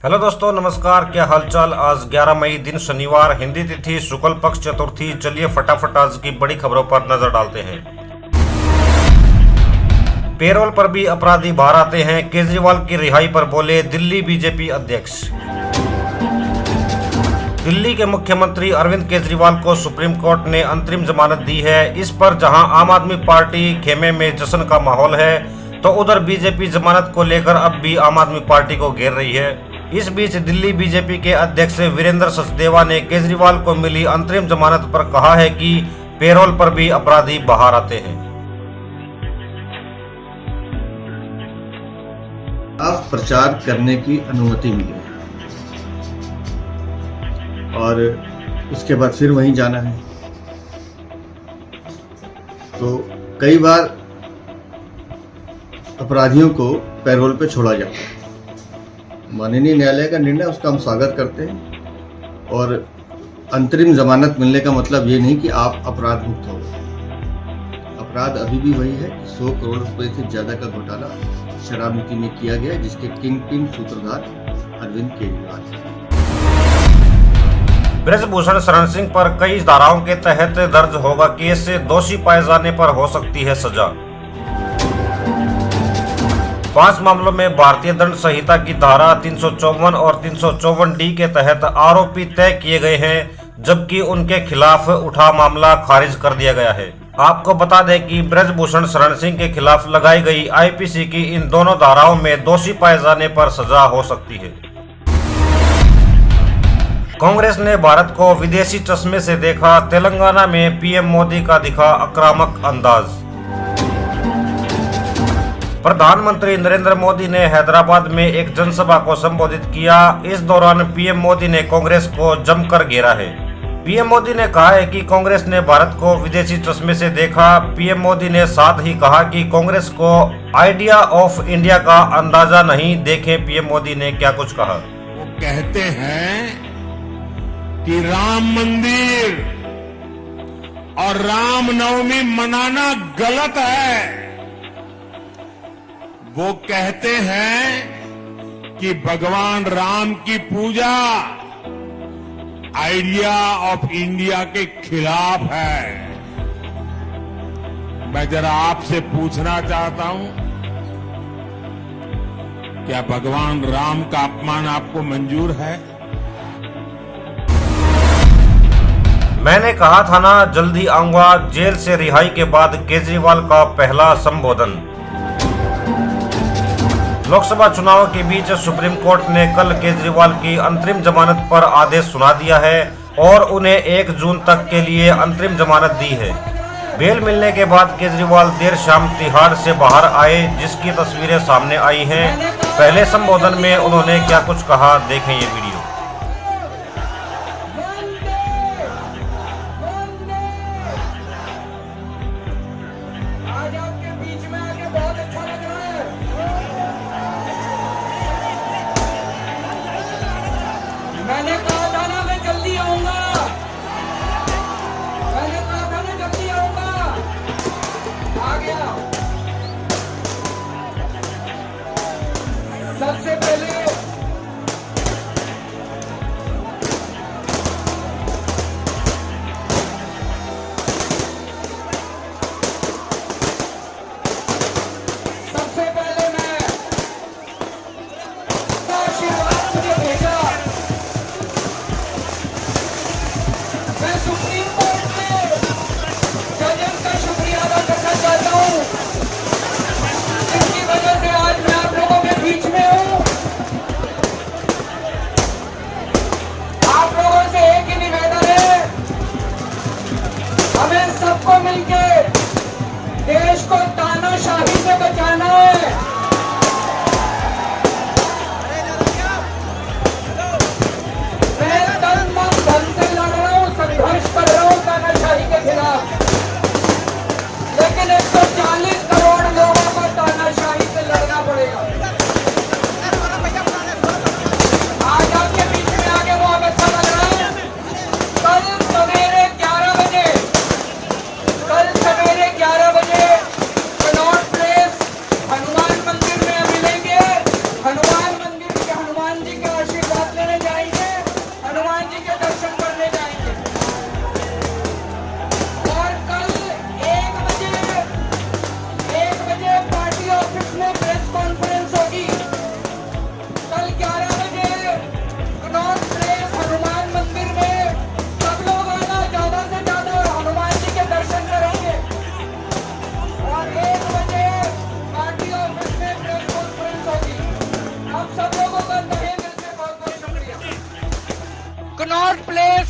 Hello दोस्तों, नमस्कार। क्या हालचाल। आज 11 मई दिन शनिवार, हिंदी तिथि शुक्ल पक्ष चतुर्थी। चलिए फटाफट आज की बड़ी खबरों पर नजर डालते हैं। पेरोल पर भी अपराधी बाहर आते हैं। केजरीवाल की रिहाई पर बोले दिल्ली बीजेपी अध्यक्ष। दिल्ली के मुख्यमंत्री अरविंद केजरीवाल को सुप्रीम कोर्ट ने अंतरिम जमानत दी है। इस पर जहां आम आदमी पार्टी खेमे में जश्न का माहौल है, तो उधर बीजेपी जमानत को लेकर अब भी आम आदमी पार्टी को घेर रही है। इस बीच दिल्ली बीजेपी के अध्यक्ष वीरेंद्र सचदेवा ने केजरीवाल को मिली अंतरिम जमानत पर कहा है कि पेरोल पर भी अपराधी बाहर आते हैं। आप प्रचार करने की अनुमति मिली है और उसके बाद फिर वहीं जाना है। तो कई बार अपराधियों को पैरोल पे छोड़ा जाता है। माननीय न्यायालय का निर्णय, उसका हम स्वागत करते हैं। और अंतरिम जमानत मिलने का मतलब ये नहीं कि आप अपराध मुक्त हो। अपराध अभी भी वही है कि 100 करोड़ रुपए से ज्यादा का घोटाला शराब नीति में किया गया, जिसके किंग पिन सूत्रधार अरविंद केजरीवाल है। ब्रजभूषण शरण सिंह पर कई धाराओं के तहत दर्ज होगा केस। दोषी पाए जाने पर हो सकती है सजा। 5 मामलों में भारतीय दंड संहिता की धारा 354 और 354D के तहत आरोपी तय किए गए हैं, जबकि उनके खिलाफ उठा मामला खारिज कर दिया गया है। आपको बता दें कि ब्रजभूषण शरण सिंह के खिलाफ लगाई गई आईपीसी की इन दोनों धाराओं में दोषी पाए जाने पर सजा हो सकती है। कांग्रेस ने भारत को विदेशी चश्मे से देखा। तेलंगाना में पीएम मोदी का दिखा आक्रामक अंदाज। प्रधानमंत्री नरेंद्र मोदी ने हैदराबाद में एक जनसभा को संबोधित किया। इस दौरान पीएम मोदी ने कांग्रेस को जमकर घेरा है। पीएम मोदी ने कहा है कि कांग्रेस ने भारत को विदेशी चश्मे से देखा। पीएम मोदी ने साथ ही कहा कि कांग्रेस को आइडिया ऑफ इंडिया का अंदाजा नहीं। देखें पीएम मोदी ने क्या कुछ कहा। वो कहते हैं कि राम मंदिर और रामनवमी मनाना गलत है। वो कहते हैं कि भगवान राम की पूजा आइडिया ऑफ इंडिया के खिलाफ है। मैं जरा आपसे पूछना चाहता हूं, क्या भगवान राम का अपमान आपको मंजूर है? मैंने कहा था ना जल्दी आऊंगा। जेल से रिहाई के बाद केजरीवाल का पहला संबोधन। लोकसभा चुनाव के बीच सुप्रीम कोर्ट ने कल केजरीवाल की अंतरिम जमानत पर आदेश सुना दिया है और उन्हें 1 जून तक के लिए अंतरिम जमानत दी है। बेल मिलने के बाद केजरीवाल देर शाम तिहाड़ से बाहर आए, जिसकी तस्वीरें सामने आई हैं। पहले संबोधन में उन्होंने क्या कुछ कहा, देखें ये वीडियो। मैंने कहा था ना मैं जल्दी आऊंगा। मैंने कहा था ना जल्दी आऊंगा। आ गया। सबसे पहले मैं आशीर्वाद मुझे भेजा।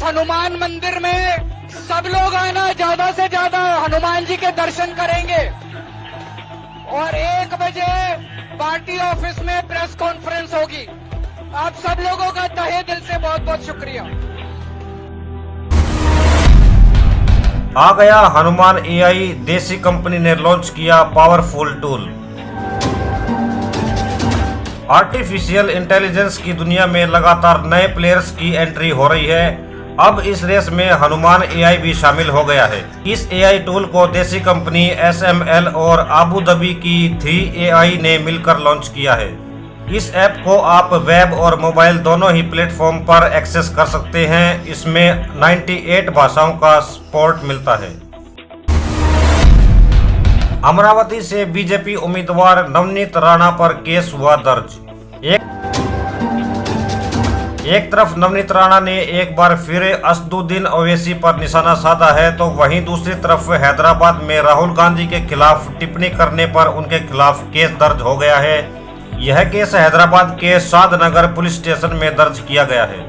हनुमान मंदिर में सब लोग आना, ज्यादा से ज्यादा हनुमान जी के दर्शन करेंगे। और 1 बजे पार्टी ऑफिस में प्रेस कॉन्फ्रेंस होगी। आप सब लोगों का तहे दिल से बहुत बहुत शुक्रिया। आ गया हनुमान एआई, देसी कंपनी ने लॉन्च किया पावरफुल टूल। आर्टिफिशियल इंटेलिजेंस की दुनिया में लगातार नए प्लेयर्स की एंट्री हो रही है। अब इस रेस में हनुमान एआई भी शामिल हो गया है। इस एआई टूल को देसी कंपनी SML और आबू धाबी की 3AI ने मिलकर लॉन्च किया है। इस ऐप को आप वेब और मोबाइल दोनों ही प्लेटफॉर्म पर एक्सेस कर सकते हैं। इसमें 98 भाषाओं का सपोर्ट मिलता है। अमरावती से बीजेपी उम्मीदवार नवनीत राणा पर केस हुआ दर्ज। एक तरफ नवनीत राणा ने एक बार फिर असदुद्दीन ओवैसी पर निशाना साधा है, तो वहीं दूसरी तरफ हैदराबाद में राहुल गांधी के खिलाफ टिप्पणी करने पर उनके खिलाफ केस दर्ज हो गया है। यह केस हैदराबाद के शादनगर पुलिस स्टेशन में दर्ज किया गया है।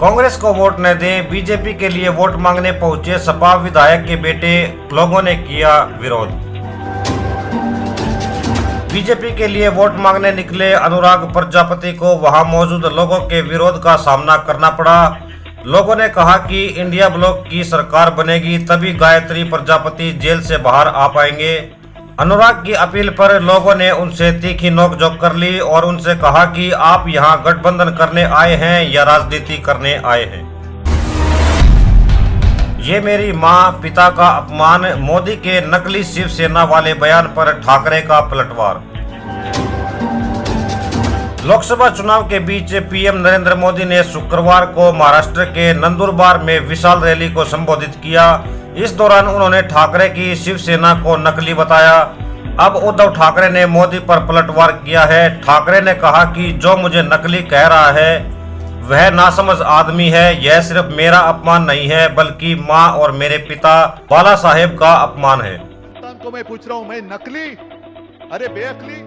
कांग्रेस को वोट न दें, बीजेपी के लिए वोट मांगने पहुंचे सपा विधायक के बेटे, लोगों ने किया विरोध। बीजेपी के लिए वोट मांगने निकले अनुराग प्रजापति को वहां मौजूद लोगों के विरोध का सामना करना पड़ा। लोगों ने कहा कि इंडिया ब्लॉक की सरकार बनेगी तभी गायत्री प्रजापति जेल से बाहर आ पाएंगे। अनुराग की अपील पर लोगों ने उनसे तीखी नोकझोंक कर ली और उनसे कहा कि आप यहां गठबंधन करने आए हैं या राजनीति करने आए हैं। ये मेरी मां, पिता का अपमान, मोदी के नकली शिवसेना वाले बयान पर ठाकरे का पलटवार। लोकसभा चुनाव के बीच पीएम नरेंद्र मोदी ने शुक्रवार को महाराष्ट्र के नंदुरबार में विशाल रैली को संबोधित किया। इस दौरान उन्होंने ठाकरे की शिवसेना को नकली बताया। अब उद्धव ठाकरे ने मोदी पर पलटवार किया है। ठाकरे ने कहा कि जो मुझे नकली कह रहा है वह नासमझ आदमी है। यह सिर्फ मेरा अपमान नहीं है बल्कि मां और मेरे पिता बाला साहेब का अपमान है। को मैं पूछ रहा हूं, मैं नकली? अरे बेअकली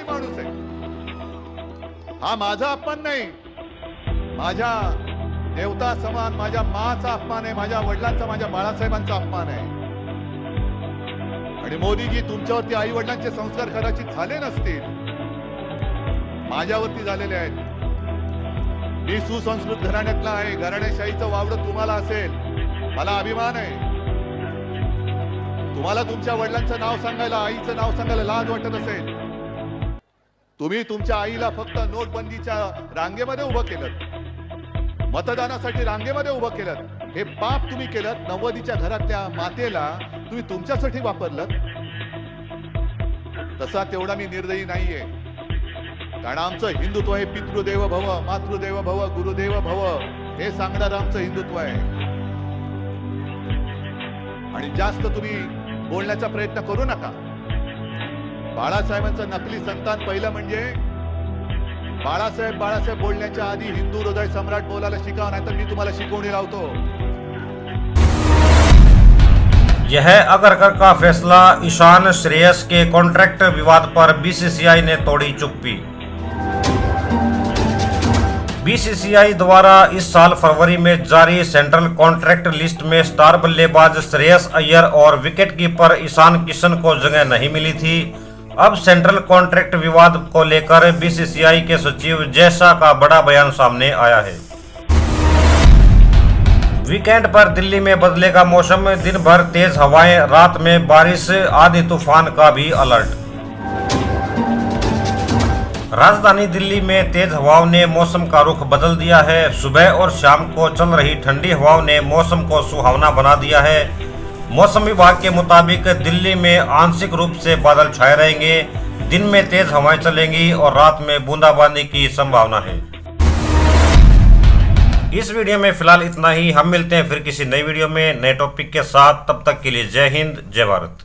माणूस आहे हा। माझा अपमान नाही, माझ्या देवता समान माझ्या माचा अपमान आहे, माझ्या वडिलांचा, माझ्या बाळासाहेबांचा अपमान आहे। आणि मोदीजी तुमच्यावरती आई वडिलांचे संस्कार कदाचित झाले नसतील, माझ्यावरती झालेले आहेत। मी सुसंस्कृत घराण्यातला आहे, घराणेशाहीचं वावडं तुम्हाला असेल, मला अभिमान आहे। तुम्हाला तुमच्या वडिलांचं नाव सांगायला, आईचं नाव सांगायला लाज वाटत असेल, तुम्ही तुमच्या आईला फक्त नोटबंदीच्या रांगेमध्ये उभं केलं, मतदानासाठी रांगेमध्ये उभं केलं। हे पाप तुम्ही केलं। 90च्या घरातल्या मातेला तुम्ही तुमच्यासाठी वापरलं। तसा तेवढा मी निर्दयी नाहीये, कारण आमचं हिंदुत्व हे पितृदेव भव, मातृदेव भव, गुरुदेव भव हे सांगणारं आमचं हिंदुत्व आहे। आणि जास्त तुम्ही बोलण्याचा प्रयत्न करू नका। बाळासाहेबांचं नकली संतान पहिलं म्हणजे बाळासाहेब बोलण्याच्या आधी हिंदू हृदय सम्राट बोलायला शिका, नाहीतर मी तुम्हाला शिकवणी लावतो। यह अगरकर का फैसला। ईशान श्रेयस के कॉन्ट्रैक्ट विवाद पर बीसीसीआई ने तोड़ी चुप्पी। बीसीसीआई द्वारा इस साल फरवरी में जारी सेंट्रल कॉन्ट्रैक्ट लिस्ट में स्टार बल्लेबाज श्रेयस अय्यर और विकेटकीपर ईशान किशन को जगह नहीं मिली थी। अब सेंट्रल कॉन्ट्रैक्ट विवाद को लेकर बीसीसीआई के सचिव जय शाह का बड़ा बयान सामने आया है। वीकेंड पर दिल्ली में बदलेगा मौसम, दिन भर तेज हवाएं, रात में बारिश, आंधी तूफान का भी अलर्ट। राजधानी दिल्ली में तेज हवाओं ने मौसम का रुख बदल दिया है। सुबह और शाम को चल रही ठंडी हवाओं ने मौसम को सुहावना बना दिया है। मौसम विभाग के मुताबिक दिल्ली में आंशिक रूप से बादल छाए रहेंगे, दिन में तेज हवाएं चलेंगी और रात में बूंदाबांदी की संभावना है। इस वीडियो में फिलहाल इतना ही। हम मिलते हैं फिर किसी नई वीडियो में नए टॉपिक के साथ। तब तक के लिए जय हिंद, जय भारत।